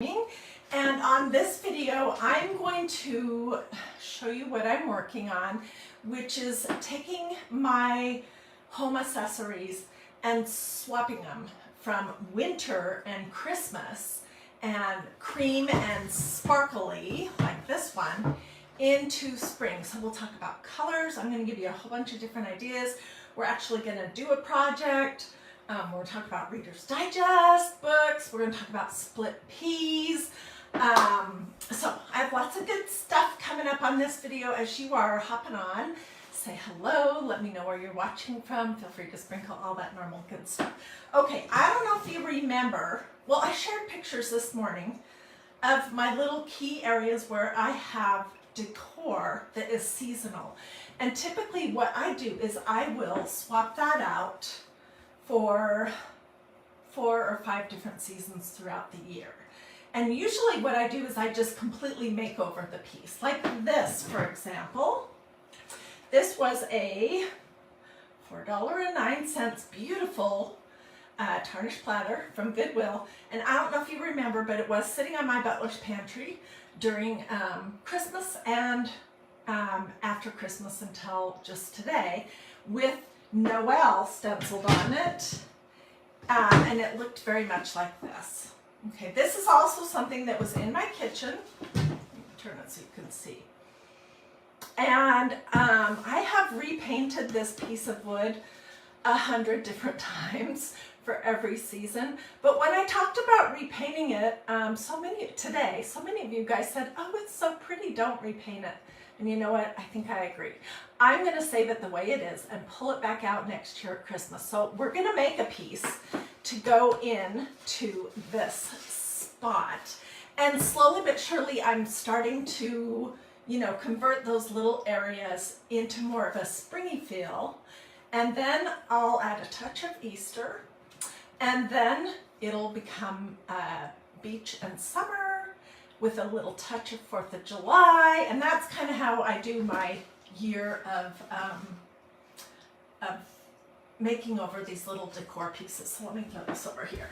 And on this video, I'm going to show you what I'm working on, which is taking my home accessories and swapping them from winter and Christmas and cream and sparkly, like this one, into spring. So we'll talk about colors. I'm going to give you a whole bunch of different ideas. We're actually going to do a project. We're going to talk about Reader's Digest books. We're going to talk about split peas. So I have lots of good stuff coming up on this video as you are hopping on. Say hello, let me know where you're watching from. Feel free to sprinkle all that normal good stuff. Okay, I don't know if you remember, well, I shared pictures this morning of my little key areas where I have decor that is seasonal. And typically what I do is I will swap that out for 4 or 5 different seasons throughout the year. And usually what I do is I just completely make over the piece. Like this, for example. This was a $4.09 beautiful tarnished platter from Goodwill. And I don't know if you remember, but it was sitting on my butler's pantry during Christmas and after Christmas until just today, with Noel stenciled on it, and it looked very much like this. Okay, this is also something that was in my kitchen. Let me turn it so you can see. And I have repainted this piece of wood 100 different times for every season. But when I talked about repainting it, so many of you guys said, oh, it's so pretty, don't repaint it. And you know what? I think I agree. I'm going to save it the way it is and pull it back out next year at Christmas. So we're going to make a piece to go in to this spot. And slowly but surely, I'm starting to, convert those little areas into more of a springy feel. And then I'll add a touch of Easter. And then it'll become beach and summer, with a little touch of 4th of July, and that's kind of how I do my year of making over these little decor pieces. So let me throw this over here.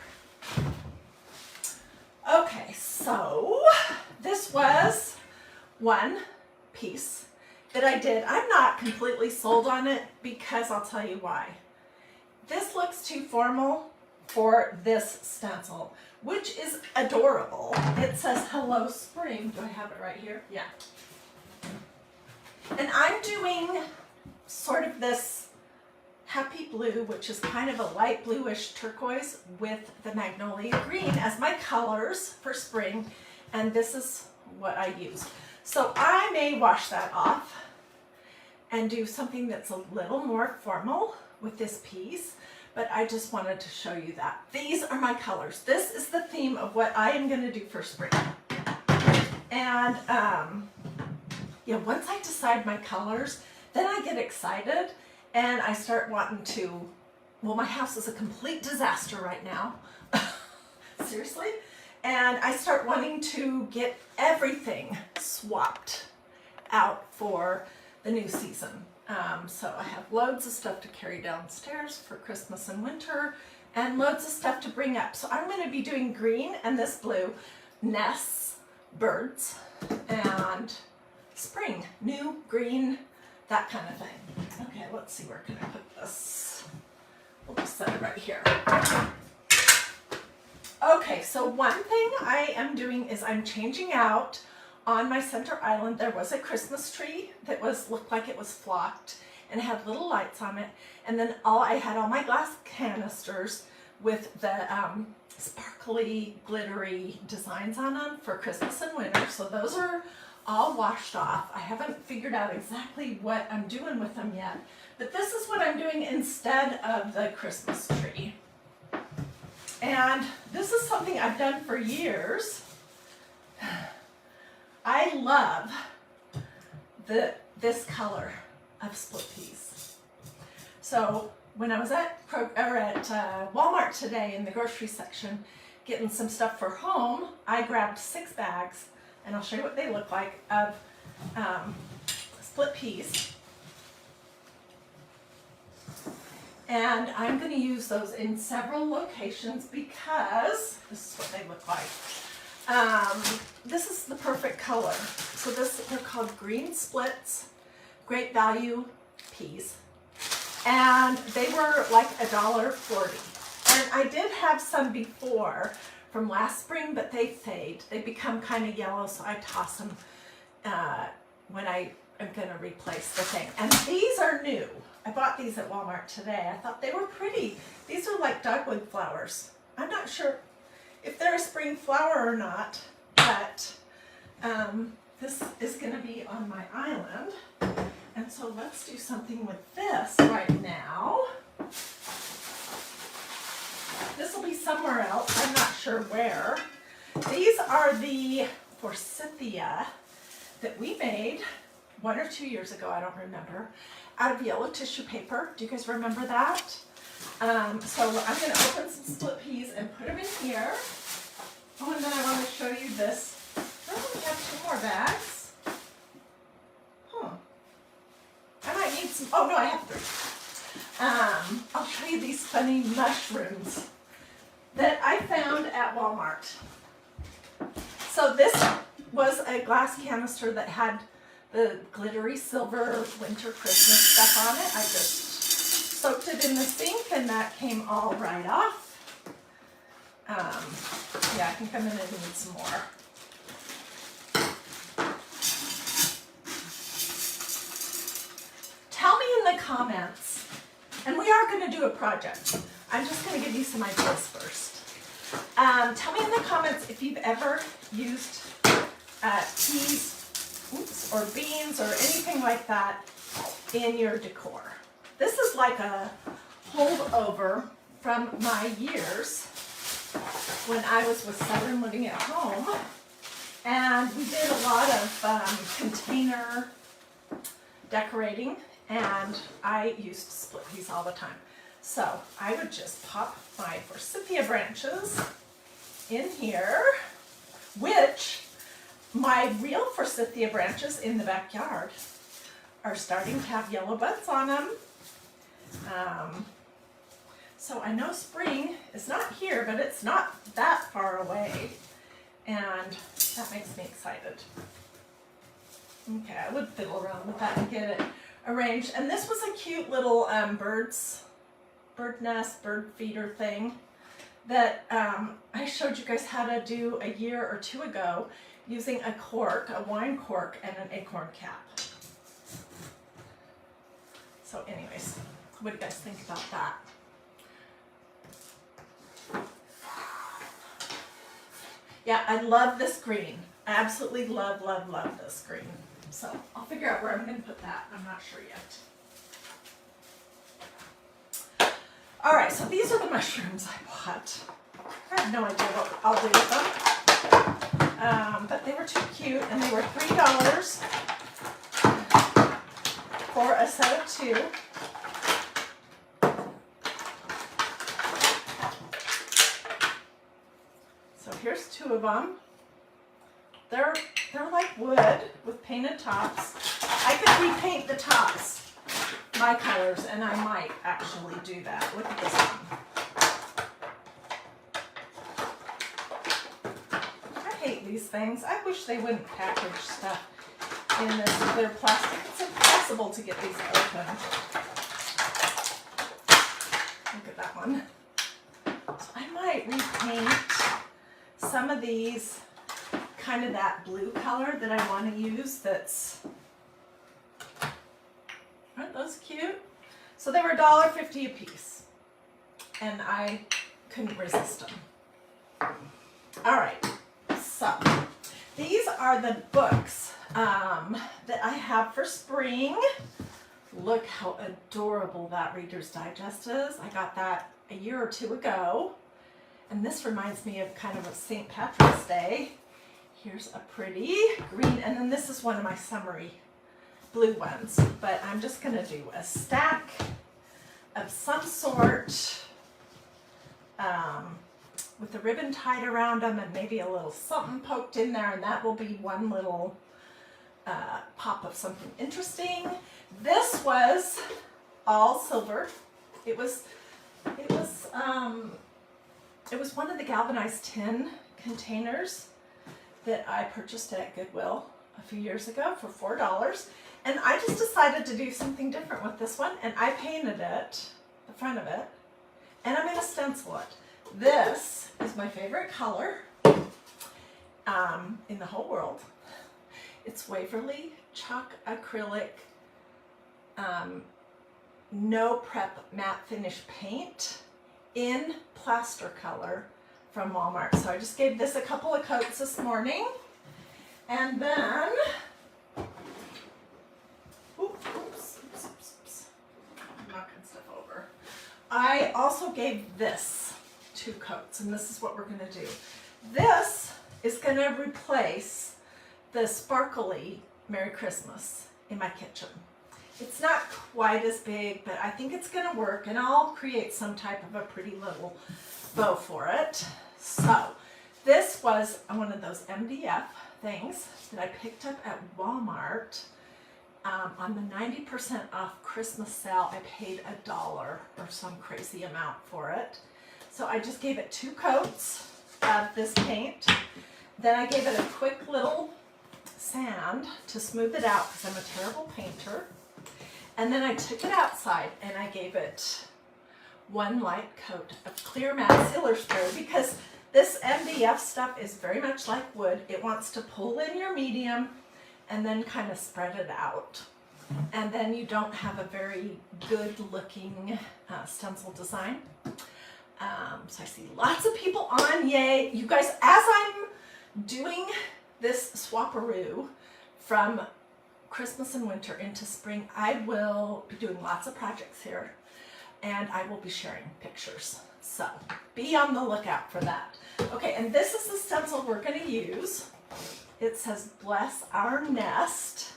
Okay, so this was one piece that I did. I'm not completely sold on it because I'll tell you why. This looks too formal for this stencil, which is adorable. It says Hello Spring. Do I have it right here? Yeah. And I'm doing sort of this happy blue, which is kind of a light bluish turquoise, with the magnolia green as my colors for spring. And this is what I use. So I may wash that off and do something that's a little more formal with this piece. But I just wanted to show you that. These are my colors. This is the theme of what I am going to do for spring. And once I decide my colors, then I get excited and I start wanting to, well, my house is a complete disaster right now. Seriously. And I start wanting to get everything swapped out for the new season. So I have loads of stuff to carry downstairs for Christmas and winter, and loads of stuff to bring up. So I'm going to be doing green and this blue, nests, birds, and spring, new, green, that kind of thing. Okay, let's see, where can I put this? We'll just set it right here. Okay, so one thing I am doing is I'm changing out. On my center island, there was a Christmas tree that looked like it was flocked and had little lights on it. And then I had all my glass canisters with the sparkly, glittery designs on them for Christmas and winter. So those are all washed off. I haven't figured out exactly what I'm doing with them yet. But this is what I'm doing instead of the Christmas tree. And this is something I've done for years. I love this color of split peas. So when I was at Walmart today in the grocery section getting some stuff for home, I grabbed 6 bags, and I'll show you what they look like, of split peas. And I'm going to use those in several locations because this is what they look like. This is the perfect color. So they're called green splits, great value peas. And they were like $1.40. And I did have some before from last spring, but they fade. They become kind of yellow, so I toss them when I am going to replace the thing. And these are new. I bought these at Walmart today. I thought they were pretty. These are like dogwood flowers. I'm not sure if they're a spring flower or not, but this is going to be on my island. And so let's do something with this right now. This will be somewhere else. I'm not sure where. These are the forsythia that we made 1 or 2 years ago, I don't remember, out of yellow tissue paper. Do you guys remember that? So I'm going to open some split peas and put them in here. Oh, and then I want to show you this. I only have 2 more bags. Huh. I might need some. Oh, no, I have 3. I'll show you these funny mushrooms that I found at Walmart. So this was a glass canister that had the glittery silver winter Christmas stuff on it. I just soaked it in the sink and that came all right off. Yeah, I think I'm going to need some more. Tell me in the comments, and we are going to do a project. I'm just going to give you some ideas first. Tell me in the comments if you've ever used peas, or beans, or anything like that in your decor. This is like a holdover from my years when I was with Southern living at home, and we did a lot of container decorating, and I used to split peas all the time. So I would just pop my forsythia branches in here, which my real forsythia branches in the backyard are starting to have yellow buds on them. So I know spring is not here, but it's not that far away, and that makes me excited. Okay, I would fiddle around with that and get it arranged. And this was a cute little bird nest, bird feeder thing that I showed you guys how to do a year or 2 ago using a cork, a wine cork, and an acorn cap. So anyways, what do you guys think about that? Yeah, I love this green. I absolutely love, love, love this green. So I'll figure out where I'm going to put that. I'm not sure yet. All right, so these are the mushrooms I bought. I have no idea what I'll do with them. But they were too cute, and they were $3 for a set of 2. So here's 2 of them. They're like wood with painted tops. I could repaint the tops my colors, and I might actually do that. Look at this one. I hate these things. I wish they wouldn't package stuff in this clear plastic. It's impossible to get these open. Look at that one. So I might repaint some of these kind of that blue color that I want to use. Aren't those cute? So they were $1.50 a piece, and I couldn't resist them. All right, so these are the books that I have for spring. Look how adorable that Reader's Digest is. I got that a year or 2 ago, and this reminds me of kind of a St. Patrick's Day. Here's a pretty green, and then this is one of my summery blue ones, but I'm just going to do a stack of some sort with the ribbon tied around them and maybe a little something poked in there, and that will be one little pop of something interesting. This was all silver. It was one of the galvanized tin containers that I purchased at Goodwill a few years ago for $4. And I just decided to do something different with this one, and I painted it, the front of it, and I'm going to stencil it. This is my favorite color in the whole world. It's Waverly Chalk Acrylic No Prep Matte Finish Paint in plaster color from Walmart. So I just gave this a couple of coats this morning. And then, oops, I'm knocking stuff over. I also gave this 2 coats, and this is what we're going to do. This is going to replace the sparkly Merry Christmas in my kitchen. It's not quite as big, but I think it's going to work, and I'll create some type of a pretty little bow for it. So this was one of those MDF things that I picked up at Walmart on the 90% off Christmas sale. I paid $1 or some crazy amount for it. So I just gave it 2 coats of this paint. Then I gave it a quick little sand to smooth it out because I'm a terrible painter. And then I took it outside and I gave it 1 light coat of clear matte sealer spray because this MDF stuff is very much like wood. It wants to pull in your medium and then kind of spread it out. And then you don't have a very good looking stencil design. So I see lots of people on, yay. You guys, as I'm doing this swaparoo from Christmas and winter into spring, I will be doing lots of projects here and I will be sharing pictures. So be on the lookout for that. Okay, and this is the stencil we're going to use. It says Bless Our Nest.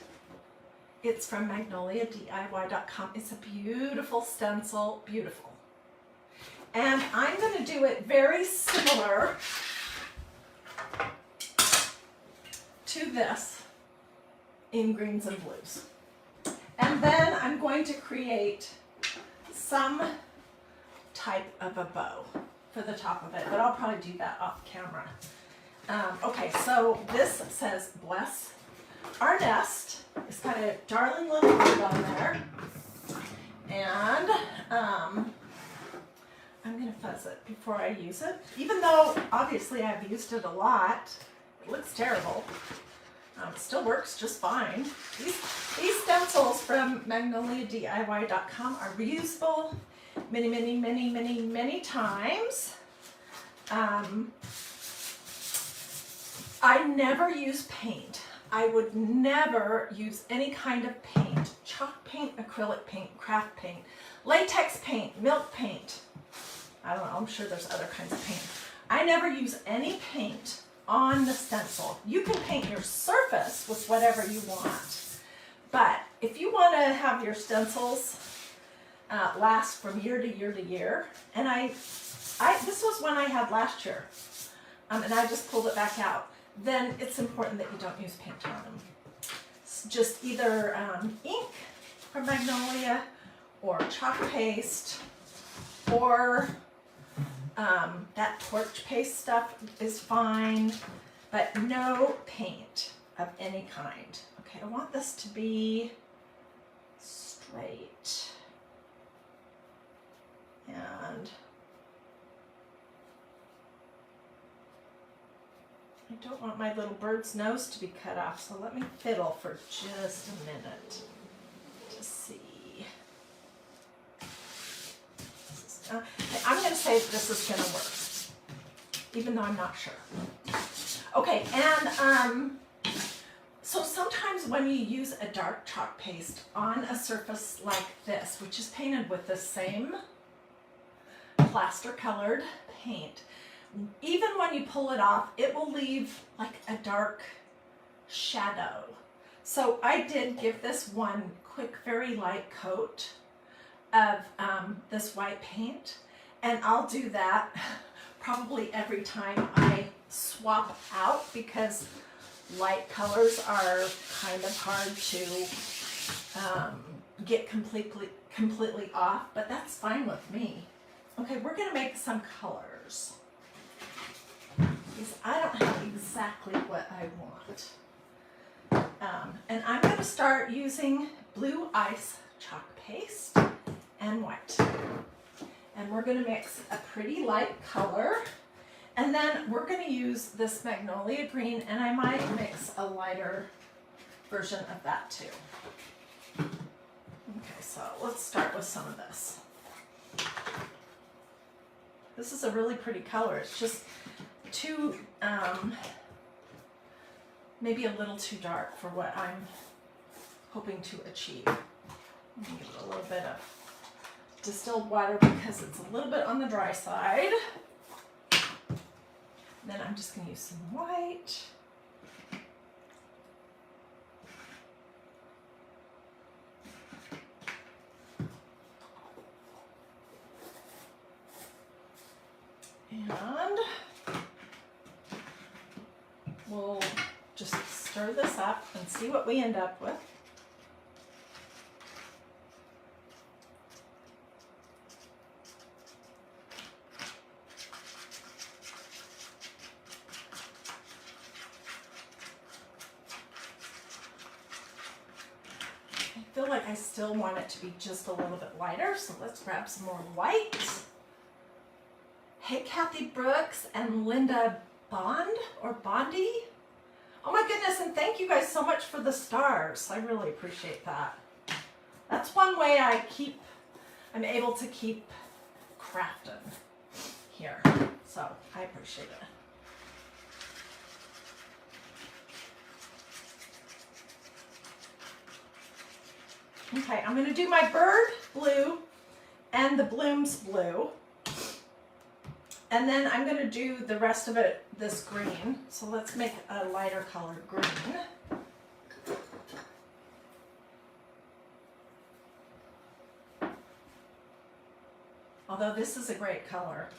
It's from magnoliadiy.com. It's a beautiful stencil, beautiful. And I'm going to do it very similar to this in greens and blues. And then I'm going to create some type of a bow for the top of it, but I'll probably do that off camera. Okay, so this says Bless Our Nest. It's got a darling little bird on there. And I'm going to fuzz it before I use it. Even though, obviously, I've used it a lot, it looks terrible. It still works just fine. These stencils from magnoliadiy.com are reusable many times. I never use paint. I would never use any kind of paint. Chalk paint, acrylic paint, craft paint, latex paint, milk paint. I don't know, I'm sure there's other kinds of paint. I never use any paint on the stencil. You can paint your surface with whatever you want. But if you want to have your stencils last from year to year to year, and this was one I had last year, and I just pulled it back out, then it's important that you don't use paint on them. It's just either ink from Magnolia or chalk paste or that torch paste stuff is fine, but no paint of any kind. Okay, I want this to be straight. And I don't want my little bird's nose to be cut off, so let me fiddle for just a minute to see. I'm going to say this is going to work, even though I'm not sure. Okay, and so sometimes when you use a dark chalk paste on a surface like this, which is painted with the same plaster colored paint, even when you pull it off, it will leave like a dark shadow. So I did give this one quick, very light coat of this white paint, and I'll do that probably every time I swap out because light colors are kind of hard to get completely off, but that's fine with me. Okay, we're gonna make some colors. These I don't have exactly what I want. And I'm going to start using blue ice chalk paste and white. And we're going to mix a pretty light color. And then we're going to use this magnolia green, and I might mix a lighter version of that too. Okay, so let's start with some of this. This is a really pretty color. It's just too, maybe a little too dark for what I'm hoping to achieve. I'm gonna give it a little bit of distilled water because it's a little bit on the dry side. Then I'm just gonna use some white. And we'll just stir this up and see what we end up with. I feel like I still want it to be just a little bit lighter, so let's grab some more white. Hey, Kathy Brooks and Linda Bond or Bondi. Oh my goodness, and thank you guys so much for the stars. I really appreciate that. That's one way I'm able to keep crafting here. So I appreciate it. Okay, I'm gonna do my bird blue and the blooms blue. And then I'm going to do the rest of it this green. So let's make a lighter colored green. Although this is a great color,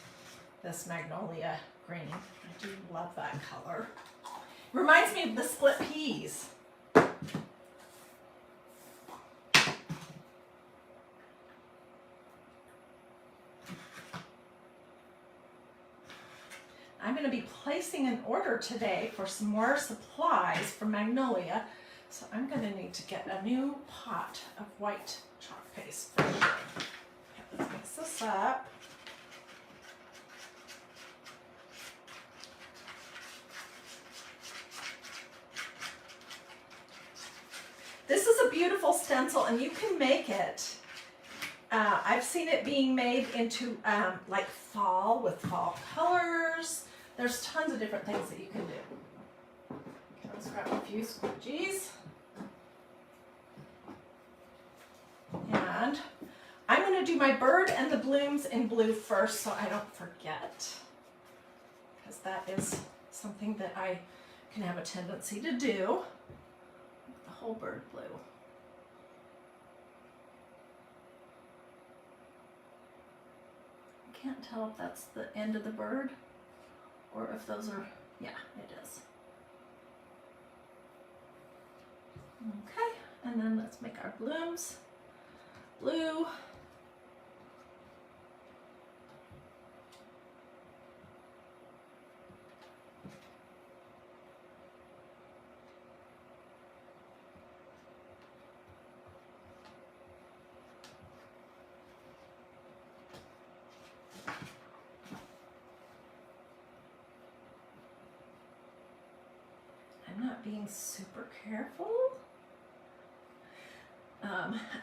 this magnolia green. I do love that color. Reminds me of the split peas. I'm going to be placing an order today for some more supplies for magnolia. So I'm going to need to get a new pot of white chalk paste for sure. Okay, let's mix this up. This is a beautiful stencil, and you can make it. I've seen it being made into like fall with fall colors. There's tons of different things that you can do. Okay, let's grab a few squidgies. And I'm going to do my bird and the blooms in blue first so I don't forget. Because that is something that I can have a tendency to do. The whole bird blue. I can't tell if that's the end of the bird or if those are, yeah, it is. Okay, and then let's make our blooms blue. I'm not being super careful.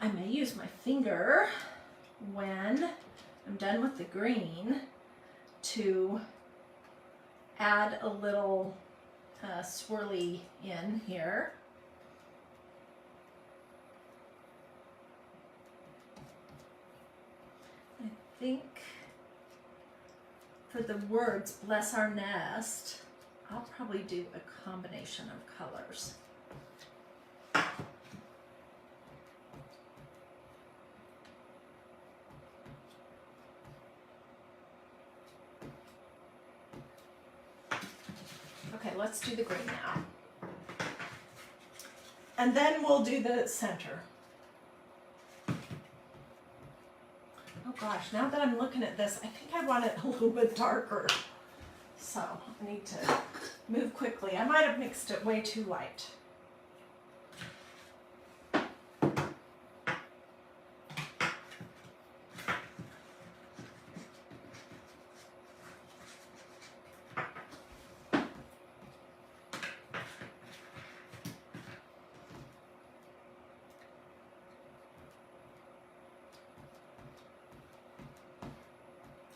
I may use my finger when I'm done with the green to add a little swirly in here. I think for the words, bless our nest, I'll probably do a combination of colors. Okay, let's do the green now. And then we'll do the center. Oh gosh, now that I'm looking at this, I think I want it a little bit darker. So I need to move quickly. I might have mixed it way too light.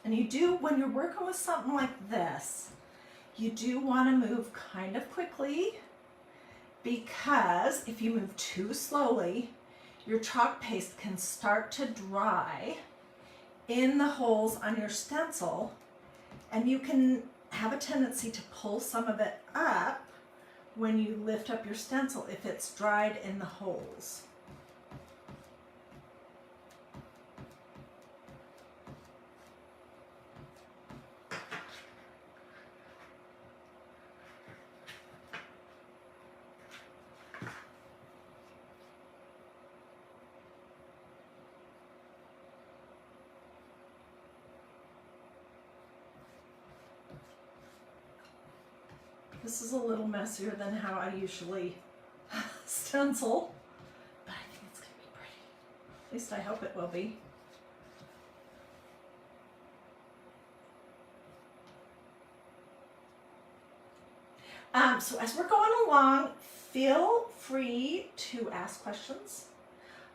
And you do, when you're working with something like this, you do want to move kind of quickly, because if you move too slowly, your chalk paste can start to dry in the holes on your stencil, and you can have a tendency to pull some of it up when you lift up your stencil if it's dried in the holes. This is a little messier than how I usually stencil, but I think it's going to be pretty. At least I hope it will be. So as we're going along, feel free to ask questions.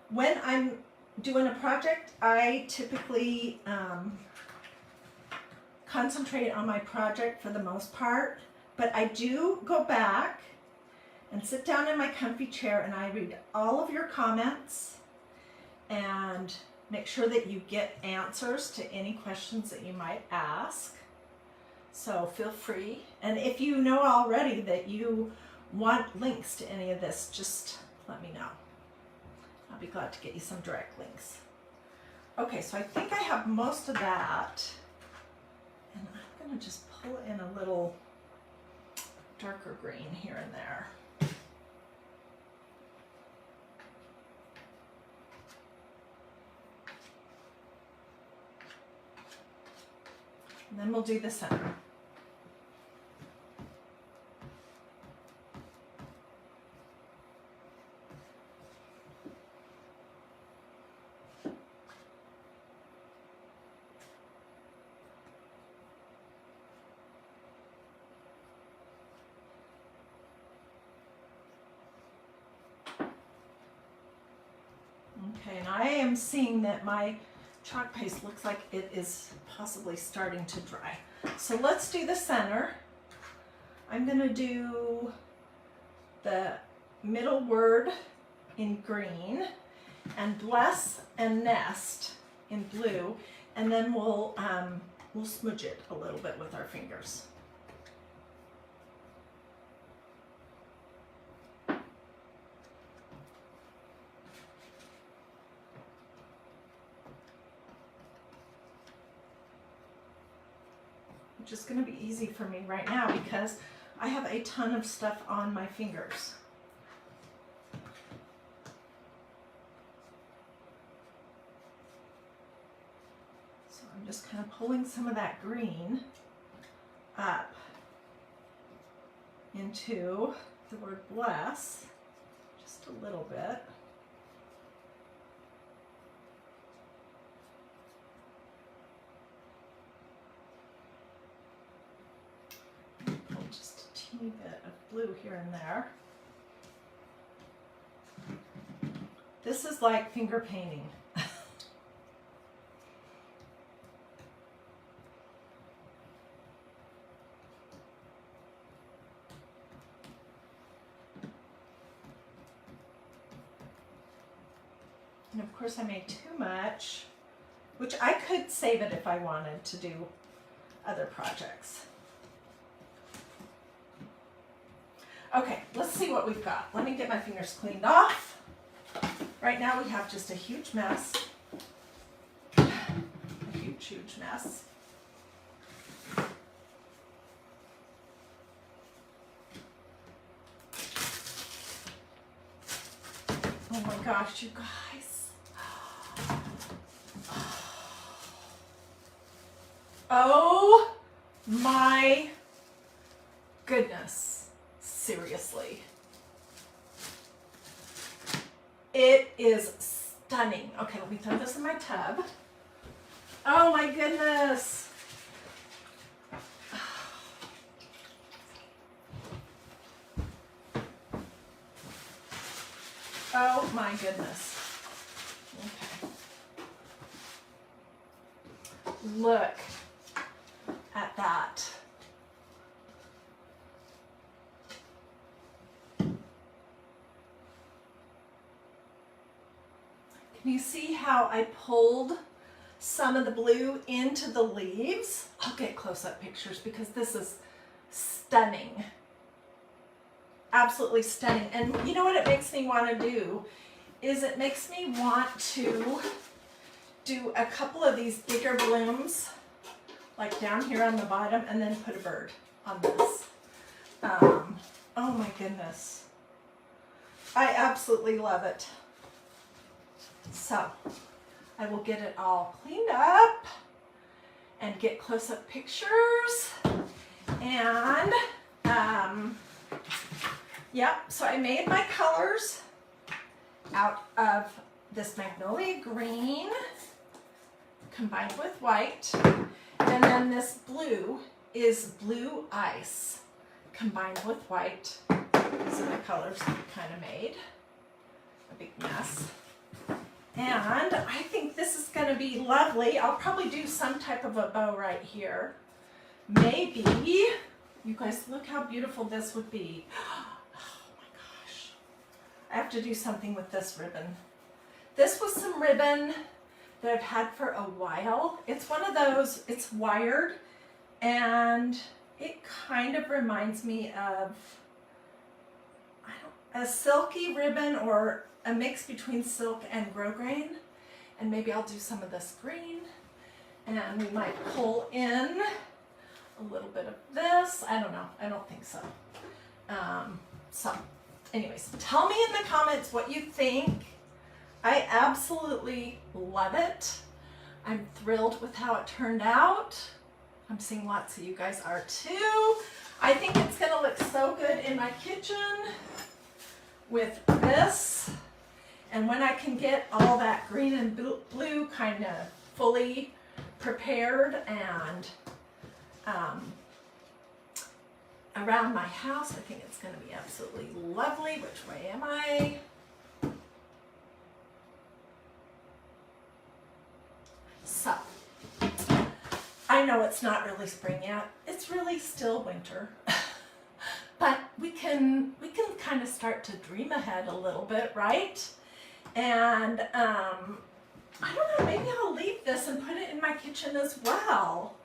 When I'm doing a project, I typically concentrate on my project for the most part. But I do go back and sit down in my comfy chair and I read all of your comments and make sure that you get answers to any questions that you might ask. So feel free. And if you know already that you want links to any of this, just let me know. I'll be glad to get you some direct links. Okay, so I think I have most of that. And I'm going to just pull in a little darker green here and there. And then we'll do the center. Okay, and I am seeing that my chalk paste looks like it is possibly starting to dry. So let's do the center. I'm going to do the middle word in green and bless and nest in blue, and then we'll smudge it a little bit with our fingers. Which is going to be easy for me right now because I have a ton of stuff on my fingers. So I'm just kind of pulling some of that green up into the word bless, just a little bit. Just a teeny bit of blue here and there. This is like finger painting. And of course I made too much, which I could save it if I wanted to do other projects. Okay, let's see what we've got. Let me get my fingers cleaned off. Right now we have just a huge mess. A huge mess. Oh my gosh, you guys. Oh my goodness. Seriously. It is stunning. Okay, let me throw this in my tub. Oh my goodness. Oh my goodness. Okay. Look at that. Can you see how I pulled some of the blue into the leaves? I'll get close-up pictures because this is stunning. Absolutely stunning. And you know what it makes me want to do is it makes me want to do a couple of these bigger blooms like down here on the bottom and then put a bird on this. Oh my goodness. I absolutely love it. So I will get it all cleaned up and get close-up pictures. And yep, so I made my colors out of this magnolia green combined with white. And then this blue is blue ice combined with white. These are the colors that we kind of made. A big mess. And I think this is going to be lovely. I'll probably do some type of a bow right here. Maybe, you guys look how beautiful this would be. Oh my gosh. I have to do something with this ribbon. This was some ribbon that I've had for a while. It's one of those, it's wired, and it kind of reminds me of a silky ribbon or a mix between silk and grosgrain. And maybe I'll do some of this green, and we might pull in a little bit of this. I don't know. I don't think so. So anyways, tell me in the comments what you think. I absolutely love it. I'm thrilled with how it turned out. I'm seeing lots of you guys are too. I think it's gonna look so good in my kitchen with this. And when I can get all that green and blue kind of fully prepared and around my house, I think it's going to be absolutely lovely. Which way am I? So, I know it's not really spring yet. It's really still winter. But we can kind of start to dream ahead a little bit, right? And I don't know, maybe I'll leave this and put it in my kitchen as well,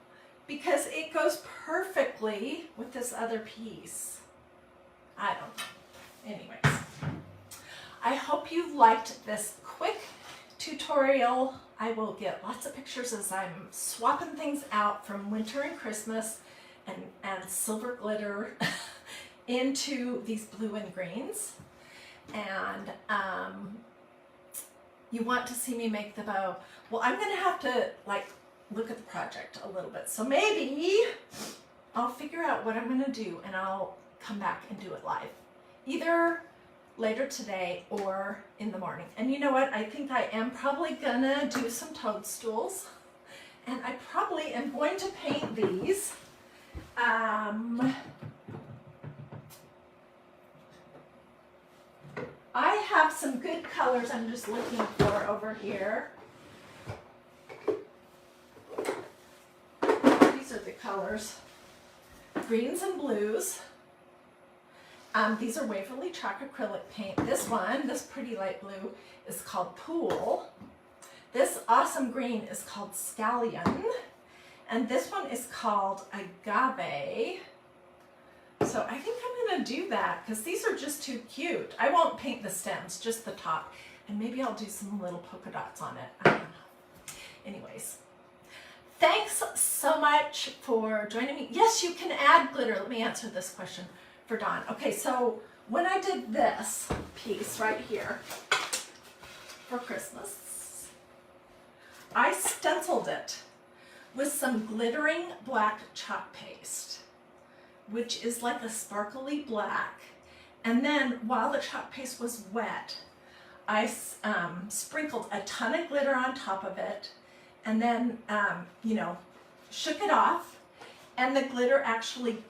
because it goes perfectly with this other piece. I don't know. Anyways, I hope you liked this quick tutorial. I will get lots of pictures as I'm swapping things out from winter and Christmas and silver glitter into these blue and greens. And you want to see me make the bow. Well, I'm gonna have to like look at the project a little bit. So maybe I'll figure out what I'm gonna do and I'll come back and do it live. Either later today or in the morning. And you know what? I think I am probably gonna do some toadstools. And I probably am going to paint these. I have some good colors I'm just looking for over here. These are the colors. Greens and blues. These are Waverly Chalk acrylic paint. This one, this pretty light blue, is called Pool. This awesome green is called Scallion. And this one is called Agave. So I think I'm going to do that because these are just too cute. I won't paint the stems, just the top. And maybe I'll do some little polka dots on it. I don't know. Anyways, thanks so much for joining me. Yes, you can add glitter. Let me answer this question for Dawn. Okay, so when I did this piece right here for Christmas, I stenciled it with some glittering black chalk paste. which is like a sparkly black. And then while the chalk paste was wet, I sprinkled a ton of glitter on top of it, and then, you know, shook it off, and the glitter actually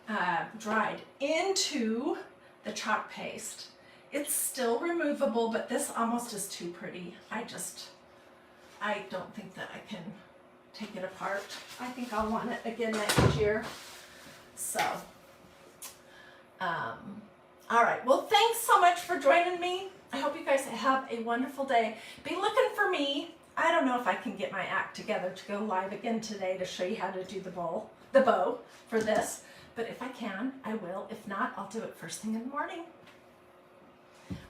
dried into the chalk paste. It's still removable, but this almost is too pretty. I don't think that I can take it apart. I think I'll want it again next year. So, all right. Well, thanks so much for joining me. I hope you guys have a wonderful day. Be looking for me. I don't know if I can get my act together to go live again today to show you how to do the bow for this. But if I can, I will. If not, I'll do it first thing in the morning.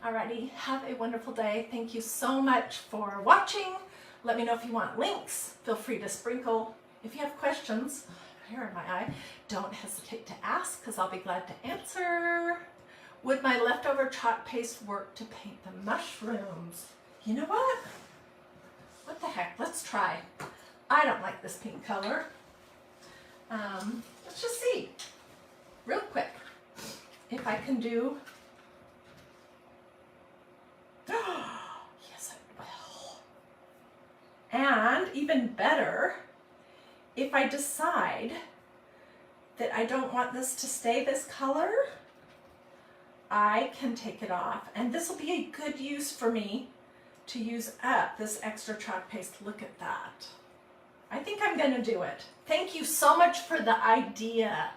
Alrighty, have a wonderful day. Thank you so much for watching. Let me know if you want links. Feel free to sprinkle. If you have questions, hair in my eye, don't hesitate to ask because I'll be glad to answer. Would my leftover chalk paste work to paint the mushrooms? You know what? What the heck? Let's try. I don't like this pink color. Let's just see real quick if I can do. Yes, I will. And even better, if I decide that I don't want this to stay this color, I can take it off. And this will be a good use for me to use up this extra chalk paste. Look at that. I think I'm going to do it. Thank you so much for the idea.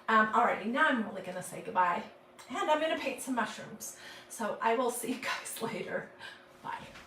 Alrighty, now I'm really going to say goodbye. And I'm going to paint some mushrooms. So I will see you guys later. Bye.